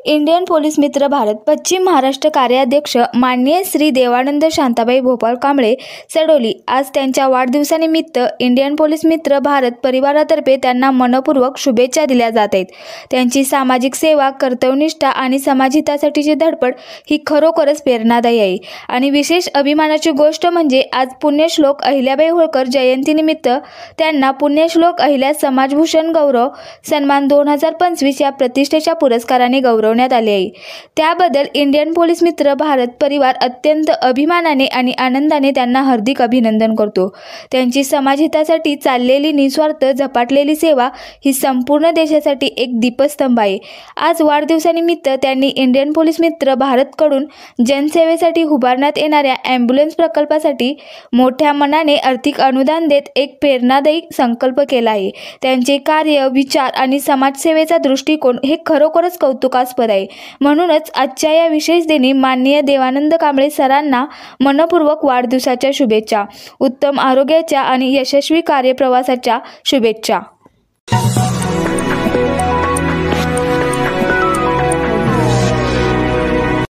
Indian police मित्र भारत पश्चिम महाराष्ट्र कार्याध्यक्ष माननीय श्री देवानंद शांताबाई भोपाळ कांबळे सडोली आज त्यांच्या वाढदिवसानिमित्त इंडियन पोलीस मित्र भारत परिवारातर्फे त्यांना मनपूर्वक शुभेच्छा दिल्या जात आहेत। त्यांची सामाजिक सेवा, कर्तव्यनिष्ठा आणि समाजहितासाठीची धडपड ही खरोखरच प्रेरणादायी आहे आणि विशेष अभिमानाची गोष्ट म्हणजे आज पुण्यश्लोक अहिल्याबाई होळकर जयंतीनिमित्त त्यांना पुण्यश्लोक अहिल्या समाजभूषण गौरव सन्मान 2025 या प्रतिष्ठेच्या पुरस्काराने गौरवण्यात आले आहे। त्याबद्दल इंडियन पोलीस मित्र भारत परिवार अत्यंत अभिमानाने आणि आनंदाने त्यांना हार्दिक अभिनंदन करतो। त्यांची समाजहितासाठी चाललेली निस्वार्थ झपाटलेली सेवा ही संपूर्ण देशासाठी एक दीपस्तंभ आहे। आज वाढदिवसानिमित्त त्यांनी इंडियन पोलीस मित्र भारतकडून जनसेवेसाठी उभारण्यात येणाऱ्या ॲम्ब्युलन्स प्रकल्पासाठी मोठ्या मनाने आर्थिक अनुदान देत एक प्रेरणादायी संकल्प केला आहे। त्यांचे कार्य, विचार आणि समाजसेवेचा दृष्टिकोन हे खरोखरच कौतुकास्पद आहे। म्हणूनच आजच्या या विशेष दिनी माननीय देवानंद कांबळे सरांना मनपूर्वक वाढदिवसाच्या शुभेच्छा, उत्तम आरोग्याच्या आणि यशस्वी कार्यप्रवासाच्या शुभेच्छा।